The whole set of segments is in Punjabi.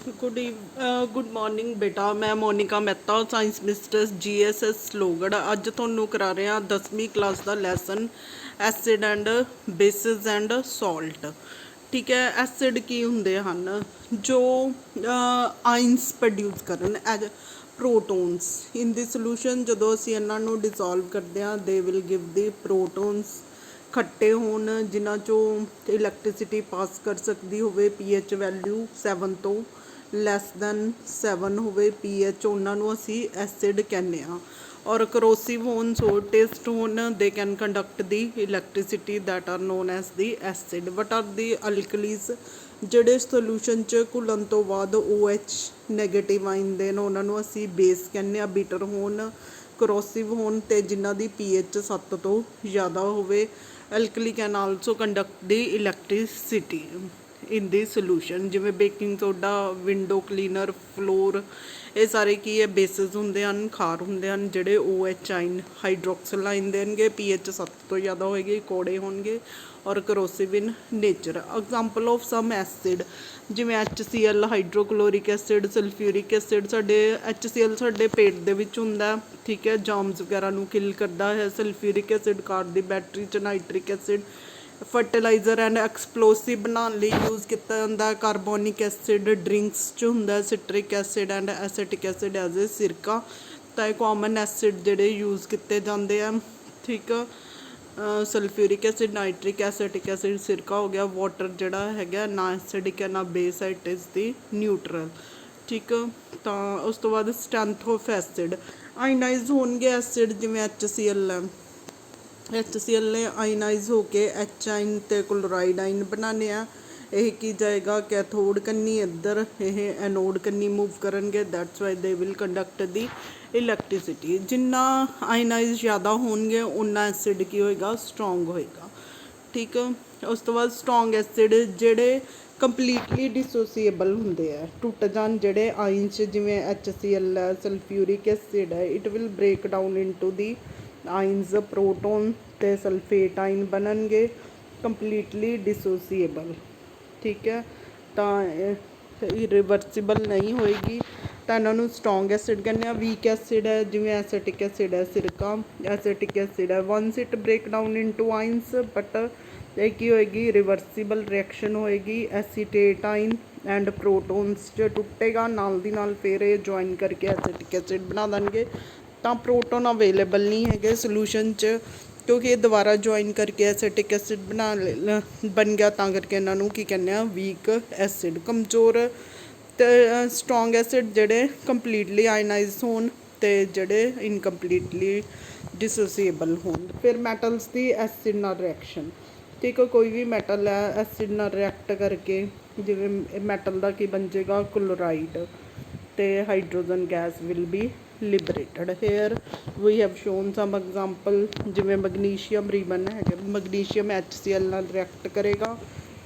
ਗੁੱਡ ਮਾਰਨਿੰਗ ਬੇਟਾ। ਮੈਂ Monika Mehta, science mistress GSS Logar. ਅੱਜ ਤੁਹਾਨੂੰ ਕਰਾ ਰਹੇ ਹਾਂ 10ਵੀਂ ਕਲਾਸ ਦਾ lesson acid and bases and salt. ਠੀਕ ਹੈ, ਐਸਿਡ ਕੀ ਹੁੰਦੇ ਹਨ? ਜੋ ਆਇਨਸ ਪ੍ਰੋਡਿਊਸ ਕਰਨ as protons in the solution. ਜਦੋਂ ਅਸੀਂ ਇਹਨਾਂ ਨੂੰ ਡਿਸੋਲਵ ਕਰਦੇ ਹਾਂ, they will give the protons. ਖੱਟੇ ਹੋਣ ਜਿਨ੍ਹਾਂ 'ਚੋਂ ਇਲੈਕਟ੍ਰੀਸਿਟੀ ਪਾਸ ਕਰ ਸਕਦੀ ਹੋਵੇ, pH ਵੈਲਿਊ 7 ਤੋਂ ਲੈਸ ਦੈਨ 7 ਹੋਵੇ pH, ਉਹਨਾਂ ਨੂੰ ਅਸੀਂ ਐਸਿਡ ਕਹਿੰਦੇ ਹਾਂ। ਔਰ ਕਰੋਸਿਵ ਹੋਣ, ਸੋ ਟੇਸਟ ਹੋਣ, they can conduct the electricity, that R known as the acid. What are ਦੀ ਅਲਕਲੀਜ਼? ਜਿਹੜੇ ਸੋਲੂਸ਼ਨ 'ਚ ਘੁਲਣ ਤੋਂ ਬਾਅਦ OH ਨੈਗੇਟਿਵ ਆਉਂਦੇ ਨੇ, ਉਹਨਾਂ ਨੂੰ ਅਸੀਂ ਬੇਸ ਕਹਿੰਦੇ ਹਾਂ। ਬੀਟਰ ਹੋਣ, ਕਰੋਸਿਵ ਹੋਣ ਅਤੇ ਜਿਨ੍ਹਾਂ ਦੀ pH 7 ਤੋਂ ਜ਼ਿਆਦਾ ਹੋਵੇ। Alkali can also conduct the electricity in the solution. ਜਿਵੇਂ baking soda, window cleaner, floor, ਇਹ ਸਾਰੇ ਕੀ ਹੈ? ਬੇਸਿਸ ਹੁੰਦੇ ਹਨ, ਖਾਰ ਹੁੰਦੇ ਹਨ ਜਿਹੜੇ OH ਆਇਨ ਹਾਈਡਰੋਕਸਿਲ ਆਇਨ ਦੇਣਗੇ। pH 7 ਤੋਂ ਜ਼ਿਆਦਾ ਹੋਏਗੀ, ਕੌੜੇ ਹੋਣਗੇ ਔਰ corrosive in nature. Example of some acid ਜਿਵੇਂ HCl, hydrochloric acid, sulphuric acid. ਸਾਡੇ HCl ਸਾਡੇ ਪੇਟ ਦੇ ਵਿੱਚ ਹੁੰਦਾ, ਠੀਕ ਹੈ, ਜਰਮਸ ਵਗੈਰਾ ਨੂੰ ਕਿਲ ਕਰਦਾ ਹੈ। ਸਲਫਿਊਰਿਕ ਐਸਿਡ ਕਾਰ ਦੀ ਬੈਟਰੀ 'ਚ। Nitric acid fertiliser and explosive ਬਣਾਉਣ ਲਈ ਯੂਜ਼ ਕੀਤਾ ਜਾਂਦਾ। ਕਾਰਬੋਨਿਕ ਐਸਿਡ ਡਰਿੰਕਸ 'ਚ ਹੁੰਦਾ। Citric acid and acetic acid as a ਸਿਰਕਾ। ਤਾਂ ਇਹ ਕਾਮਨ ਐਸਿਡ ਜਿਹੜੇ ਯੂਜ਼ ਕੀਤੇ ਜਾਂਦੇ ਆ, ਠੀਕ ਆ। ਸਲਫਿਊਰਿਕ ਐਸਿਡ, ਨਾਈਟ੍ਰਿਕ ਐਸਿਟਿਕ ਐਸਿਡ, ਸਿਰਕਾ ਹੋ ਗਿਆ। ਵਾਟਰ ਜਿਹੜਾ ਹੈਗਾ ਨਾ ਐਸਿਡਿਕ ਹੈ ਨਾ base, it is the neutral, ਠੀਕ ਆ। ਤਾਂ ਉਸ ਤੋਂ ਬਾਅਦ ਸਟਰੈਂਥ ਆਫ ਐਸਿਡ। ਆਇਨਾਈਜ਼ ਹੋਣਗੇ ਐਸਿਡ, ਜਿਵੇਂ HCl ਹੈ। HCl ਨੇ ਆਇਨਾਈਜ਼ ਹੋ ਕੇ H ਆਇਨ ਅਤੇ ਕਲੋਰਾਈਡ ਆਇਨ ਬਣਾਉਂਦੇ ਆ। ਇਹ ਕੀ ਜਾਏਗਾ? ਕੈਥੋਡ ਕੰਨੀ ਇੱਧਰ, ਇਹ ਐਨੋਡ ਕੰਨੀ ਮੂਵ ਕਰਨਗੇ। That's why they will conduct the electricity. ਜਿੰਨਾ ਆਇਨਾਈਜ਼ ਜ਼ਿਆਦਾ ਹੋਣਗੇ ਉਨਾ ਐਸਿਡ ਕੀ ਹੋਏਗਾ? ਸਟਰੋਂਗ ਹੋਏਗਾ, ਠੀਕ। ਉਸ ਤੋਂ ਬਾਅਦ ਸਟਰੋਂਗ ਐਸਿਡ ਜਿਹੜੇ ਕੰਪਲੀਟਲੀ ਡਿਸੋਸੀਏਬਲ ਹੁੰਦੇ ਆ, ਟੁੱਟ ਜਾਣ ਜਿਹੜੇ ਆਇਨਸ, ਜਿਵੇਂ HCl ਹੈ, ਸਲਫਿਊਰਿਕ ਐਸਿਡ ਹੈ। It will break down into the ions, proton ਅਤੇ ਸਲਫੇਟ ਆਇਨ ਬਣਨਗੇ, ਕੰਪਲੀਟਲੀ ਡਿਸੋਸੀਏਬਲ, ਠੀਕ ਹੈ। ਤਾਂ ਇਰੀਵਰਸੀਬਲ ਨਹੀਂ ਹੋਏਗੀ, ਤਾਂ ਇਹਨਾਂ ਨੂੰ ਸਟਰੋਂਗ ਐਸਿਡ ਕਹਿੰਦੇ ਆ। ਵੀਕ ਐਸਿਡ ਹੈ, ਜਿਵੇਂ ਐਸਿਟਿਕ ਐਸਿਡ ਹੈ, ਸਿਰਕਾ ਐਸਿਟਿਕ ਐਸਿਡ ਹੈ। Once it break down into ions, but ਇਹ ਕੀ ਹੋਏਗੀ? ਰਿਵਰਸੀਬਲ ਰਿਐਕਸ਼ਨ ਹੋਏਗੀ। ਐਸੀਟੇਟ ਆਇਨ ਐਂਡ ਪ੍ਰੋਟੋਨਸ 'ਚ ਟੁੱਟੇਗਾ, ਨਾਲ ਦੀ ਨਾਲ ਫਿਰ ਇਹ ਜੁਆਇਨ ਕਰਕੇ ਐਸਿਟਿਕ ਐਸਿਡ ਬਣਾ ਦੇਣਗੇ। ਤਾਂ ਪ੍ਰੋਟੋਨ ਅਵੇਲੇਬਲ ਨਹੀਂ ਹੈਗੇ ਸੋਲੂਸ਼ਨ 'ਚ, ਕਿਉਂਕਿ ਇਹ ਦੁਬਾਰਾ ਜੁਆਇਨ ਕਰਕੇ ਐਸਿਟਿਕ ਐਸਿਡ ਬਣ ਗਿਆ। ਤਾਂ ਕਰਕੇ ਇਹਨਾਂ ਨੂੰ ਕੀ ਕਹਿੰਦੇ ਆ? Weak acid. ਕਮਜ਼ੋਰ ਅਤੇ ਸਟਰੋਂਗ ਐਸਿਡ ਜਿਹੜੇ ਕੰਪਲੀਟਲੀ ਆਇਨਾਈਜ਼ ਹੋਣ ਅਤੇ ਜਿਹੜੇ ਇਨਕੰਪਲੀਟਲੀ ਡਿਸੋਸੀਏਬਲ ਹੋਣ। ਫਿਰ ਮੈਟਲਸ ਦੀ ਐਸਿਡ ਨਾਲ ਰਿਐਕਸ਼ਨ, ਠੀਕ ਹੈ। ਕੋਈ ਵੀ ਮੈਟਲ ਹੈ, ਐਸਿਡ ਨਾਲ ਰਿਐਕਟ ਕਰਕੇ, ਜਿਵੇਂ ਮੈਟਲ ਦਾ ਕੀ ਬਣ ਜਾਏਗਾ? ਕਲੋਰਾਈਡ, ਅਤੇ hydrogen gas will be liberated. Here we have shown some example, ਜਿਵੇਂ ਮੈਗਨੀਸ਼ੀਅਮ ਰੀਬਨ ਹੈਗਾ। ਮੈਗਨੀਸ਼ੀਅਮ HCl ਨਾਲ ਰਿਐਕਟ ਕਰੇਗਾ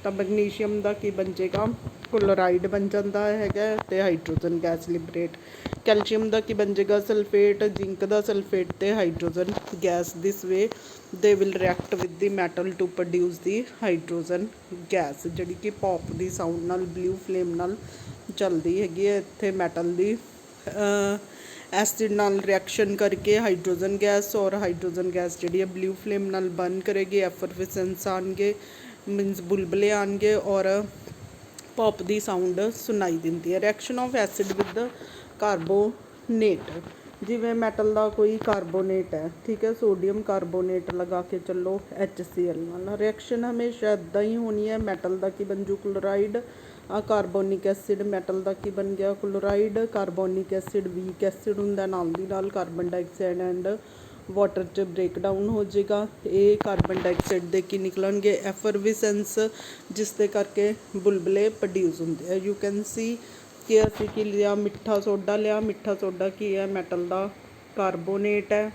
ਤਾਂ ਮੈਗਨੀਸ਼ੀਅਮ ਦਾ ਕੀ ਬਣ ਜਾਏਗਾ? ਕਲੋਰਾਈਡ ਬਣ ਜਾਂਦਾ ਹੈਗਾ, ਅਤੇ ਹਾਈਡਰੋਜਨ ਗੈਸ ਲਿਬਰੇਟ। ਕੈਲਸ਼ੀਅਮ ਦਾ ਕੀ ਬਣ ਜਾਏਗਾ? ਸਲਫੇਟ। ਜ਼ਿੰਕ ਦਾ ਸਲਫੇਟ ਅਤੇ hydrogen gas. This way they will react with the metal to produce the hydrogen gas, ਜਿਹੜੀ ਕਿ ਪੌਪ ਦੀ ਸਾਊਂਡ ਨਾਲ, ਬਲਿਊ ਫਲੇਮ ਨਾਲ ਚੱਲਦੀ ਹੈਗੀ ਹੈ। ਇੱਥੇ ਮੈਟਲ ਦੀ ਐਸਿਡ ਨਾਲ ਰਿਐਕਸ਼ਨ ਕਰਕੇ ਹਾਈਡਰੋਜਨ ਗੈਸ, ਔਰ ਹਾਈਡਰੋਜਨ ਗੈਸ ਜਿਹੜੀ ਹੈ ਬਲਿਊ ਫਲੇਮ ਨਾਲ ਬਰਨ ਕਰੇਗੀ। ਐਫਰਵਿਸੈਂਸ ਆਉਣਗੇ, ਮੀਨਸ ਬੁਲਬੁਲੇ ਆਉਣਗੇ, ਔਰ ਪੌਪ ਦੀ ਸਾਊਂਡ ਸੁਣਾਈ ਦਿੰਦੀ ਹੈ। Reaction of acid with carbonate, ਜਿਵੇਂ ਮੈਟਲ ਦਾ ਕੋਈ ਕਾਰਬੋਨੇਟ ਹੈ, ਠੀਕ ਹੈ, ਸੋਡੀਅਮ ਕਾਰਬੋਨੇਟ ਲਗਾ ਕੇ ਚੱਲੋ HCl ਨਾਲ। ਰਿਐਕਸ਼ਨ ਹਮੇਸ਼ਾ ਇੱਦਾਂ ਹੀ ਹੋਣੀ ਹੈ। ਮੈਟਲ ਦਾ ਕੀ ਬਣ ਜੂ? ਕਲੋਰਾਈਡ। ਕਾਰਬੋਨਿਕ ਐਸਿਡ, ਮੈਟਲ ਦਾ ਕੀ ਬਣ ਗਿਆ? ਕਲੋਰਾਈਡ। ਕਾਰਬੋਨਿਕ ਐਸਿਡ ਵੀਕ ਐਸਿਡ ਹੁੰਦਾ, ਨਾਲ ਦੀ ਨਾਲ ਕਾਰਬਨ ਡਾਈਆਕਸਾਈਡ ਐਂਡ ਵਾਟਰ 'ਚ ਬ੍ਰੇਕ ਡਾਊਨ ਹੋ ਜਾਏਗਾ। ਇਹ ਕਾਰਬਨ ਡਾਈਆਕਸਾਈਡ ਦੇ ਕੀ ਨਿਕਲਣਗੇ? ਐਫਰਵਿਸੈਂਸ, ਜਿਸ ਦੇ ਕਰਕੇ ਬੁਲਬੁਲੇ ਪ੍ਰੋਡਿਊਸ ਹੁੰਦੇ ਆ। ਯੂ ਕੈਨ ਸੀ ਕਿ ਅਸੀਂ ਕੀ ਲਿਆ? ਮਿੱਠਾ ਸੋਡਾ ਲਿਆ। ਮਿੱਠਾ ਸੋਡਾ ਕੀ ਹੈ? ਮੈਟਲ ਦਾ ਕਾਰਬੋਨੇਟ ਹੈ,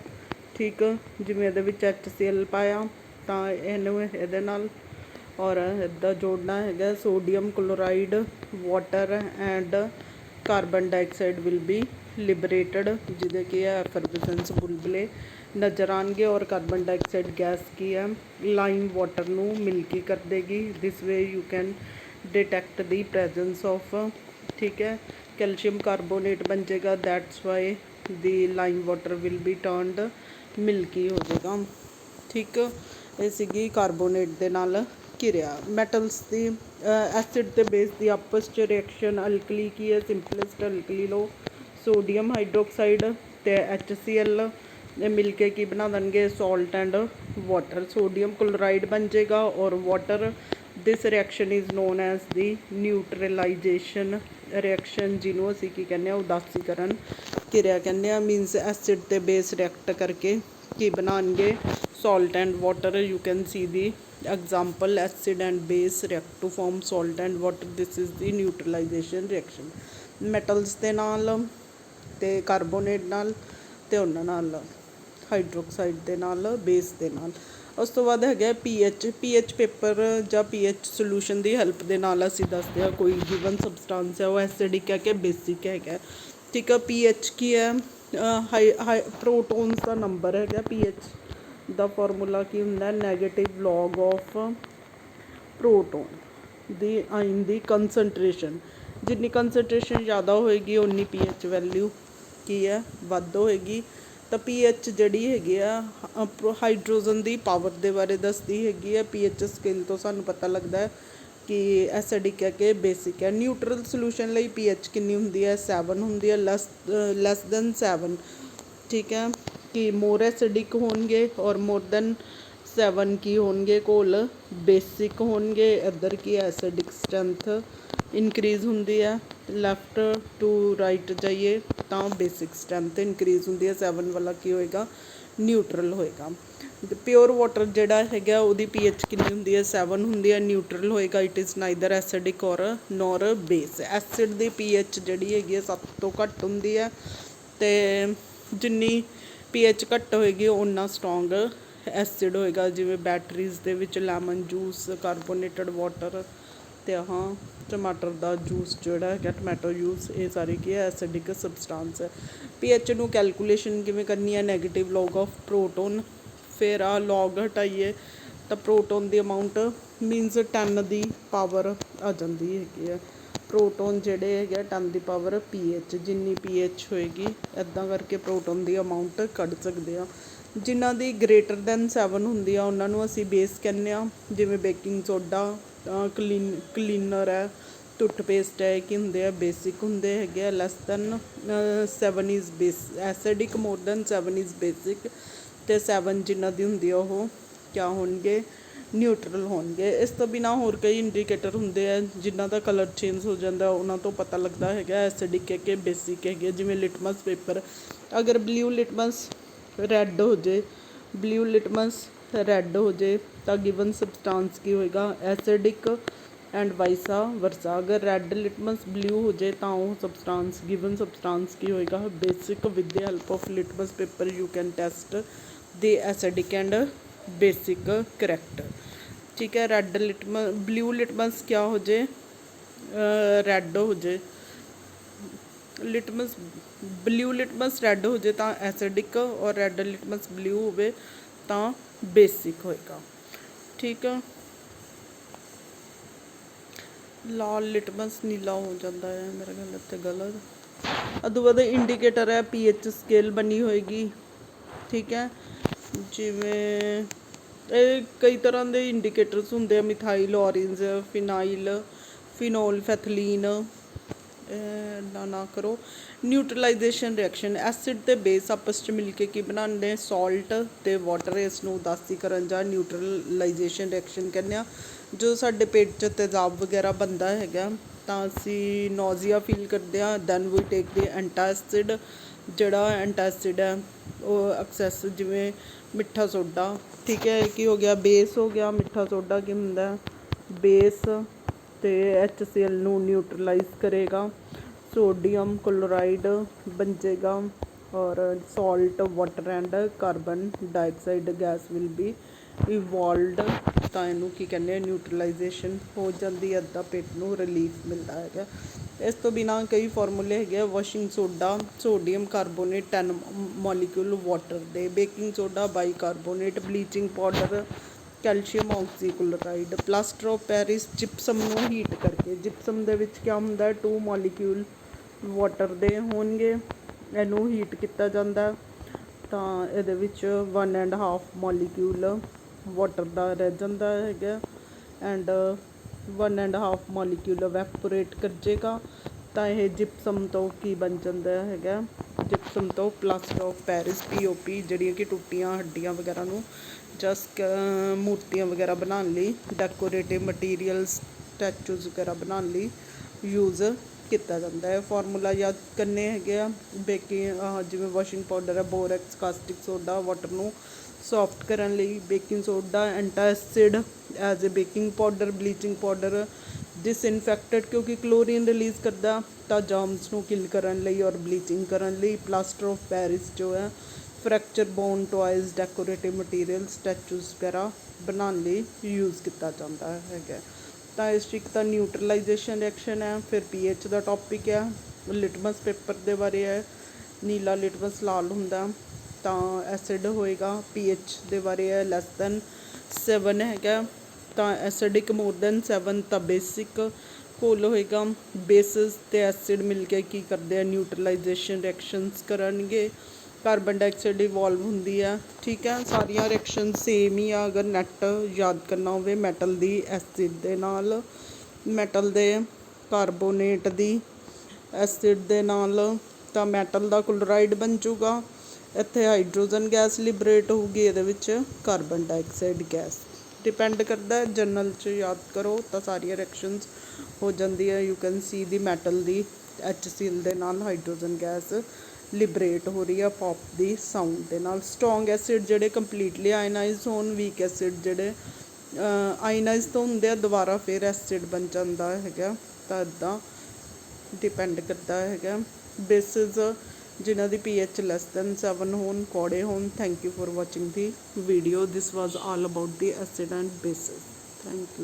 ਠੀਕ। ਜਿਵੇਂ ਇਹਦੇ ਵਿੱਚ HCl ਪਾਇਆ ਤਾਂ ਇਹਨੂੰ ਇਹਦੇ ਨਾਲ, ਔਰ ਇੱਦਾਂ ਜੋੜਨਾ ਹੈਗਾ sodium chloride, water and carbon dioxide will be liberated, ਜਿਹਦੇ ਕੀ ਹੈ? ਐਫਰਵਿਸੈਂਸ, ਬੁਲਬੁਲੇ ਨਜ਼ਰ ਆਉਣਗੇ। ਔਰ ਕਾਰਬਨ ਡਾਈਆਕਸਾਈਡ ਗੈਸ ਕੀ ਹੈ? ਲਾਈਮ ਵਾਟਰ ਨੂੰ ਮਿਲਕੀ ਕਰ ਦੇਗੀ। ਦਿਸ way you can detect the presence of ठीक है। कैल्शियम कार्बोनेट बन जाएगा, that's why the lime water will be turned milky हो जाएगा। ठीक, ਇਹ ਸੀਗੀ ਕਾਰਬੋਨੇਟ ਦੇ ਨਾਲ ਕਿਰਿਆ। ਮੈਟਲਸ ਦੀ ਐਸਿਡ ਤੇ ਬੇਸ ਦੀ ਆਪਸ 'ਚ ਰਿਐਕਸ਼ਨ ਅਲਕਲੀ ਕੀ ਹੈ, ਸਿੰਪਲੈਸਟ ਅਲਕਲੀ ਲਓ, ਸੋਡੀਅਮ ਹਾਈਡਰੋਕਸਾਈਡ ਤੇ HCl ਇਹ ਮਿਲ ਕੇ ਕੀ ਬਣਾ ਦੇਣਗੇ, salt and water. Sodium chloride ਬਣ ਜਾਏਗਾ ਔਰ water. This reaction is non as the ਨਿਊਟਰਲਾਈਜੇਸ਼ਨ reaction, ਜਿਹਨੂੰ ਅਸੀਂ ਕੀ ਕਹਿੰਦੇ ਹਾਂ, ਉਦਾਸੀਕਰਨ ਕਿਰਿਆ ਕਹਿੰਦੇ ਹਾਂ। ਮੀਨਸ ਐਸਿਡ ਤੇ ਬੇਸ ਰਿਐਕਟ ਕਰਕੇ ਕੀ ਬਣਾਉਣਗੇ, salt and water. You can see the example, acid and base react to form salt and water. This is the neutralization reaction metals ਦੇ ਨਾਲ ਤੇ ਕਾਰਬੋਨੇਟ ਨਾਲ ਤੇ ਉਹਨਾਂ ਨਾਲ ਹਾਈਡਰੋਕਸਾਈਡ ਦੇ ਨਾਲ, ਬੇਸ ਦੇ ਨਾਲ। ਉਸ ਤੋਂ ਬਾਅਦ ਹੈਗਾ ਪੀਐਚ ਪੇਪਰ ਜਾਂ ਪੀਐਚ ਸੋਲੂਸ਼ਨ ਦੀ ਹੈਲਪ ਦੇ ਨਾਲ ਅਸੀਂ ਦੱਸਦੇ ਹਾਂ ਕੋਈ ਗਿਵਨ ਸਬਸਟੈਂਸ ਹੈ ਉਹ ਐਸਿਡਿਕ ਹੈ ਕਿ ਬੇਸਿਕ ਹੈਗਾ। ਠੀਕ ਹੈ। ਪੀਐਚ ਕੀ ਹੈ, ਪ੍ਰੋਟੋਨਸ ਦਾ ਨੰਬਰ ਹੈਗਾ। ਪੀਐਚ ਦਾ ਫਾਰਮੂਲਾ ਕੀ ਹੁੰਦਾ, negative log of proton the ion ਦੀ ਕੰਸਨਟ੍ਰੇਸ਼ਨ। ਜਿੰਨੀ ਕੰਸਨਟ੍ਰੇਸ਼ਨ ਜ਼ਿਆਦਾ ਹੋਏਗੀ ਉਨੀ ਪੀਐਚ ਵੈਲਿਊ ਕੀ ਹੈ, ਵੱਧ ਹੋਏਗੀ। ਤਾਂ ਪੀਐਚ ਜਿਹੜੀ ਹੈਗੀ ਆ ਹਾਈਡਰੋਜਨ ਦੀ ਪਾਵਰ ਦੇ ਬਾਰੇ ਦੱਸਦੀ ਹੈਗੀ ਹੈ। ਪੀਐਚ ਸਕੇਲ ਤੋਂ ਸਾਨੂੰ ਪਤਾ ਲੱਗਦਾ ਹੈ ਕਿ ਐਸਿਡਿਕ ਹੈ ਕਿ ਬੇਸਿਕ ਹੈ। ਨਿਊਟਰਲ ਸੋਲੂਸ਼ਨ ਲਈ ਪੀਐਚ ਕਿੰਨੀ ਹੁੰਦੀ ਹੈ, 7 ਹੁੰਦੀ ਹੈ, ਲੈਸ ਦੈਨ 7। ਠੀਕ ਹੈ। ਕਿ ਮੋਰ ਐਸਿਡਿਕ ਹੋਣਗੇ ਔਰ ਮੋਰ ਦੈਨ 7 ਕੀ ਹੋਣਗੇ, ਘੋਲ ਬੇਸਿਕ ਹੋਣਗੇ। ਇੱਧਰ ਕੀ ਐਸਿਡਿਕ ਸਟਰੈਂਥ ਇਨਕਰੀਜ਼ ਹੁੰਦੀ ਹੈ। ਲੈਫਟ ਟੂ ਰਾਈਟ ਜਾਈਏ ਤਾਂ ਬੇਸਿਕ ਸਟਰੈਂਥ ਇਨਕਰੀਜ਼ ਹੁੰਦੀ ਹੈ। 7 ਵਾਲਾ ਕੀ ਹੋਏਗਾ, ਨਿਊਟਰਲ ਹੋਏਗਾ। ਪਿਓਰ ਵਾਟਰ ਜਿਹੜਾ ਹੈਗਾ ਉਹਦੀ ਪੀਐਚ ਕਿੰਨੀ ਹੁੰਦੀ ਹੈ, 7 ਹੁੰਦੀ ਹੈ, ਨਿਊਟਰਲ ਹੋਏਗਾ। ਇਟ ਇਜ਼ ਨਾਈਦਰ ਐਸਿਡਿਕ ਔਰ ਨੋਰ ਬੇਸ। ਐਸਿਡ ਦੀ ਪੀਐਚ ਜਿਹੜੀ ਹੈਗੀ ਹੈ 7 ਤੋਂ ਘੱਟ ਹੁੰਦੀ ਹੈ ਅਤੇ ਜਿੰਨੀ ਪੀਐਚ ਘੱਟ ਹੋਏਗੀ ਓਨਾ ਸਟਰੋਂਗ ਐਸਿਡ ਹੋਏਗਾ। ਜਿਵੇਂ ਬੈਟਰੀਜ਼ ਦੇ ਵਿੱਚ ਲੈਮਨ ਜੂਸ, ਕਾਰਬੋਨੇਟਡ ਵਾਟਰ ਅਤੇ ਟਮਾਟਰ ਦਾ ਜੂਸ ਜਿਹੜਾ ਹੈਗਾ, ਟਮੈਟੋ ਜੂਸ, ਇਹ ਸਾਰੇ ਕੀ ਹੈ, ਐਸਿਡਿਕ ਸਬਸਟਾਂਸ ਹੈ। ਪੀਐਚ ਨੂੰ ਕੈਲਕੂਲੇਸ਼ਨ ਕਿਵੇਂ ਕਰਨੀ ਹੈ, ਨੈਗੇਟਿਵ ਲੌਗ ਆਫ ਪ੍ਰੋਟੋਨ। ਫਿਰ ਆਹ ਲੌਗ ਹਟਾਈਏ ਤਾਂ ਪ੍ਰੋਟੋਨ ਦੀ ਅਮਾਊਂਟ ਮੀਨਸ 10 ਦੀ ਪਾਵਰ ਆ ਜਾਂਦੀ ਹੈਗੀ ਹੈ। ਪ੍ਰੋਟੋਨ ਜਿਹੜੇ ਹੈਗੇ 10 ਦੀ ਪਾਵਰ ਪੀਐਚ, ਜਿੰਨੀ ਪੀਐਚ ਹੋਏਗੀ ਇੱਦਾਂ ਕਰਕੇ ਪ੍ਰੋਟੋਨ ਦੀ ਅਮਾਊਂਟ ਕੱਢ ਸਕਦੇ ਹਾਂ। ਜਿਨ੍ਹਾਂ ਦੀ ਗ੍ਰੇਟਰ ਦੈਨ 7 ਹੁੰਦੀ ਆ ਉਹਨਾਂ ਨੂੰ ਅਸੀਂ ਬੇਸ ਕਹਿੰਦੇ ਹਾਂ। ਜਿਵੇਂ ਬੇਕਿੰਗ ਸੋਡਾ, ਕਲੀਨਰ ਹੈ, ਟੁੱਥਪੇਸਟ ਹੈ, ਕੀ ਹੁੰਦੇ ਆ, ਬੇਸਿਕ ਹੁੰਦੇ ਹੈਗੇ ਆ। Less than 7 is base acidic, more than 7 is basic. ਅਤੇ 7 ਜਿਨ੍ਹਾਂ ਦੀ ਹੁੰਦੀ ਆ ਉਹ ਕਿਆ ਹੋਣਗੇ, ਨਿਊਟਰਲ ਹੋਣਗੇ। ਇਸ ਤੋਂ ਬਿਨਾਂ ਹੋਰ ਕਈ ਇੰਡੀਕੇਟਰ ਹੁੰਦੇ ਆ ਜਿਨ੍ਹਾਂ ਦਾ ਕਲਰ ਚੇਂਜ ਹੋ ਜਾਂਦਾ, ਉਹਨਾਂ ਤੋਂ ਪਤਾ ਲੱਗਦਾ ਹੈਗਾ ਐਸਿਡਿਕ ਹੈ ਕਿ ਬੇਸਿਕ ਹੈਗੇ। ਜਿਵੇਂ ਲਿਟਮਸ ਪੇਪਰ, ਅਗਰ ਬਲਿਊ ਲਿਟਮਸ ਰੈੱਡ ਹੋ ਜੇ, ਬਲਿਊ ਲਿਟਮਸ ਰੈੱਡ ਹੋ ਜੇ ਤਾਂ ਗਿਵਨ ਸਬਸਟਾਂਸ ਕੀ ਹੋਏਗਾ, ਐਸਿਡਿਕ ਐਂਡ ਵਾਈਸਾ ਵਰਸਾ। ਅਗਰ ਰੈੱਡ ਲਿਟਮਸ ਬਲਿਊ ਹੋ ਜੇ ਤਾਂ ਉਹ ਸਬਸਟਾਂਸ, ਗਿਵਨ ਸਬਸਟਾਂਸ ਕੀ ਹੋਏਗਾ, basic. With the help of litmus paper you can test the acidic and basic character. ਠੀਕ ਹੈ। ਰੈੱਡ ਲਿਟਮਸ, ਬਲਿਊ ਲਿਟਮਸ ਕਿਆ ਹੋ ਜੇ, ਰੈੱਡ ਹੋ ਜੇ। ਲਿਟਮਸ, ਬਲਿਊ ਲਿਟਮਸ ਰੈੱਡ ਹੋ ਜੇ ਤਾਂ ਐਸਿਡਿਕ ਔਰ ਰੈੱਡ ਲਿਟਮਸ ਬਲਿਊ ਹੋਵੇ ਤਾਂ ਬੇਸਿਕ ਹੋਏਗਾ। ਠੀਕ ਆ। ਲਾਲ ਲਿਟਮਸ ਨੀਲਾ ਹੋ ਜਾਂਦਾ ਹੈ, ਮੇਰੇ ਖਿਆਲ ਇੱਥੇ ਗਲਤ। ਉਦੋਂ ਬਾਅਦ ਇੰਡੀਕੇਟਰ ਹੈ, ਪੀਐਚ ਸਕੇਲ ਬਣੀ ਹੋਏਗੀ। ਠੀਕ ਹੈ। ਜਿਵੇਂ ਇਹ ਕਈ ਤਰ੍ਹਾਂ ਦੇ ਇੰਡੀਕੇਟਰਸ ਹੁੰਦੇ ਆ, ਮਿਥਾਈਲ, ਔਰੇਂਜ, ਫਿਨਾਈਲ, ਫਿਨੋਲ, ਫੈਥਲੀਨ। ਨਾ ਕਰੋ। ਨਿਊਟਰਲਾਈਜੇਸ਼ਨ ਰਿਐਕਸ਼ਨ, ਐਸਿਡ ਅਤੇ ਬੇਸ ਆਪਸ 'ਚ ਮਿਲ ਕੇ ਕੀ ਬਣਾਉਂਦੇ, ਸੋਲਟ ਅਤੇ ਵਾਟਰ। ਇਸ ਨੂੰ ਉਦਾਸੀਕਰਨ ਜਾਂ ਨਿਊਟਰਲਾਈਜੇਸ਼ਨ ਰਿਐਕਸ਼ਨ ਕਹਿੰਦੇ ਹਾਂ। ਜੋ ਸਾਡੇ ਪੇਟ 'ਚ ਤੇਜ਼ਾਬ ਵਗੈਰਾ ਬਣਦਾ ਹੈਗਾ ਤਾਂ ਅਸੀਂ ਨੋਜ਼ੀਆ ਫੀਲ ਕਰਦੇ ਹਾਂ। ਦੈਨ ਵੀ ਟੇਕ ਦੀ ਐਂਟਾਸਿਡ। ਜਿਹੜਾ ਐਂਟਾਸਿਡ ਹੈ ਉਹ ਐਕਸੈਸ, ਜਿਵੇਂ ਮਿੱਠਾ ਸੋਡਾ। ਠੀਕ ਹੈ। ਕੀ ਹੋ ਗਿਆ, ਬੇਸ ਹੋ ਗਿਆ। ਮਿੱਠਾ ਸੋਡਾ ਕੀ ਹੁੰਦਾ, ਬੇਸ, ਅਤੇ HCl ਨੂੰ ਨਿਊਟਰਲਾਈਜ਼ ਕਰੇਗਾ। ਸੋਡੀਅਮ ਕਲੋਰਾਈਡ ਬਣ ਜਾਏਗਾ ਔਰ salt, water and carbon dioxide gas will be evolved. ਤਾਂ ਇਹਨੂੰ ਕੀ ਕਹਿੰਦੇ ਆ, ਨਿਊਟਰਲਾਈਜੇਸ਼ਨ ਹੋ ਜਾਂਦੀ ਹੈ। ਇੱਦਾਂ ਪੇਟ ਨੂੰ ਰਿਲੀਫ ਮਿਲਦਾ ਹੈਗਾ। ਇਸ ਤੋਂ ਬਿਨਾਂ ਕਈ ਫਾਰਮੂਲੇ ਹੈਗੇ ਆ। Washing soda, sodium carbonate 10 molecule water ਦੇ। Baking soda, bicarbonate. Bleaching powder calcium oxychloride. Plaster of Paris gypsum ਨੂੰ ਹੀਟ ਕਰਕੇ, ਜਿਪਸਮ ਦੇ ਵਿੱਚ ਕਿਆ ਹੁੰਦਾ, 2 ਮੋਲੀਕਿਊਲ ਵਾਟਰ ਦੇ ਹੋਣਗੇ, ਇਹਨੂੰ ਹੀਟ ਕੀਤਾ ਜਾਂਦਾ ਤਾਂ ਇਹਦੇ ਵਿੱਚ 1.5 ਮੋਲੀਕਿਊਲ ਵਾਟਰ ਦਾ ਰਹਿ ਜਾਂਦਾ ਹੈਗਾ ਐਂਡ 1.5 ਮੋਲੀਕਿਊਲ ਵੈਪੋਰੇਟ ਕਰ ਜਾਏਗਾ ਤਾਂ ਇਹ ਜਿਪਸਮ ਤੋਂ ਕੀ ਬਣ ਜਾਂਦਾ ਹੈਗਾ, ਜਿਪਸਮ ਤੋਂ ਪਲਾਸਟਰ ਆਫ ਪੈਰਿਸ POP, ਜਿਹੜੀਆਂ ਕਿ ਟੁੱਟੀਆਂ ਹੱਡੀਆਂ ਵਗੈਰਾ ਨੂੰ ਜਸਟ ਮੂਰਤੀਆਂ ਵਗੈਰਾ ਬਣਾਉਣ ਲਈ, ਡੈਕੋਰੇਟਿਵ ਮਟੀਰੀਅਲਸ, ਸਟੈਚੂਜ਼ ਵਗੈਰਾ ਬਣਾਉਣ ਲਈ ਯੂਜ਼ ਕੀਤਾ ਜਾਂਦਾ ਹੈ। ਫਾਰਮੂਲਾ ਯਾਦ ਕਰਨੇ ਹੈਗੇ ਆ, ਬੇਕਿੰਗ ਜਿਵੇਂ ਵਾਸ਼ਿੰਗ ਪਾਊਡਰ ਹੈ, ਬੋਰੈਕਸ, ਕਾਸਟਿਕ ਸੋਡਾ, ਵਾਟਰ ਨੂੰ ਸੌਫਟ ਕਰਨ ਲਈ, baking soda, antacid as a baking powder, bleaching powder, disinfected ਕਿਉਂਕਿ ਕਲੋਰੀਨ ਰਿਲੀਜ਼ ਕਰਦਾ ਤਾਂ ਜਰਮਸ ਨੂੰ ਕਿਲ ਕਰਨ ਲਈ ਔਰ ਬਲੀਚਿੰਗ ਕਰਨ ਲਈ। ਪਲਾਸਟਰ ਆਫ ਪੈਰਿਸ ਜੋ ਹੈ fracture bone, toys, decorative material, statues ਵਗੈਰਾ ਬਣਾਉਣ ਲਈ ਯੂਜ਼ ਕੀਤਾ ਜਾਂਦਾ ਹੈਗਾ। ਤਾਂ ਇਸ 'ਚ ਇੱਕ ਤਾਂ ਨਿਊਟਰਲਾਈਜੇਸ਼ਨ ਰਿਐਕਸ਼ਨ ਹੈ, ਫਿਰ pH ਦਾ ਟੌਪਿਕ ਹੈ, ਲਿਟਮਸ ਪੇਪਰ ਦੇ ਬਾਰੇ ਹੈ, ਨੀਲਾ ਲਿਟਮਸ ਲਾਲ ਹੁੰਦਾ ਤਾਂ ਐਸਿਡ ਹੋਏਗਾ, pH ਦੇ ਬਾਰੇ ਹੈ, ਲੈਸ ਦੈਨ 7 ਹੈਗਾ ਤਾਂ ਐਸਿਡਿਕ, ਮੋਰ ਦੈਨ 7 ਤਾਂ ਬੇਸਿਕ ਘੋਲ ਹੋਏਗਾ। ਬੇਸਿਸ ਤੇ ਐਸਿਡ ਮਿਲ ਕੇ ਕੀ ਕਰਦੇ ਆ, ਨਿਊਟਰਲਾਈਜੇਸ਼ਨ ਰਿਐਕਸ਼ਨਸ ਕਰਨਗੇ। ਕਾਰਬਨ ਡਾਈਆਕਸਾਈਡ ਇਵੋਲਵ ਹੁੰਦੀ ਹੈ, ਠੀਕ ਹੈ। ਸਾਰੀਆਂ ਰਿਐਕਸ਼ਨ ਸੇਮ ਹੀ ਆ, ਅਗਰ ਨੈਟ ਯਾਦ ਕਰਨਾ ਹੋਵੇ, ਮੈਟਲ ਦੀ ਐਸਿਡ ਦੇ ਨਾਲ, ਮੈਟਲ ਦੇ ਕਾਰਬੋਨੇਟ ਦੀ ਐਸਿਡ ਦੇ ਨਾਲ ਤਾਂ ਮੈਟਲ ਦਾ ਕਲੋਰਾਈਡ ਬਣ ਜੂਗਾ। ਇੱਥੇ ਹਾਈਡਰੋਜਨ ਗੈਸ ਲਿਬਰੇਟ ਹੋਊਗੀ, ਇਹਦੇ ਵਿੱਚ ਕਾਰਬਨ ਡਾਈਆਕਸਾਈਡ ਗੈਸ। ਡਿਪੈਂਡ ਕਰਦਾ, ਜਨਰਲ 'ਚ ਯਾਦ ਕਰੋ ਤਾਂ ਸਾਰੀਆਂ ਰਿਐਕਸ਼ਨਸ ਹੋ ਜਾਂਦੀਆਂ। You can see the metal the HCl ਦੇ ਨਾਲ ਹਾਈਡਰੋਜਨ ਗੈਸ ਲਿਬਰੇਟ ਹੋ ਰਹੀ ਆ ਪੌਪ ਦੀ ਸਾਊਂਡ ਦੇ ਨਾਲ। ਸਟਰੋਂਗ ਐਸਿਡ ਜਿਹੜੇ ਕੰਪਲੀਟਲੀ ਆਇਨਾਈਜ਼ ਹੋਣ, ਵੀਕ ਐਸਿਡ ਜਿਹੜੇ ਆਇਨਾਈਜ਼ ਤੋਂ ਹੁੰਦੇ ਆ ਦੁਬਾਰਾ ਫਿਰ ਐਸਿਡ ਬਣ ਜਾਂਦਾ ਹੈਗਾ ਤਾਂ ਇੱਦਾਂ ਡਿਪੈਂਡ ਕਰਦਾ ਹੈਗਾ। ਬੇਸਿਸ ਜਿਨ੍ਹਾਂ ਦੀ pH ਲੈਸ ਦੈਨ 7 ਹੋਣ, ਕੌੜੇ ਹੋਣ। Thank you for watching the video. This was all about the acid and basis. Thank you.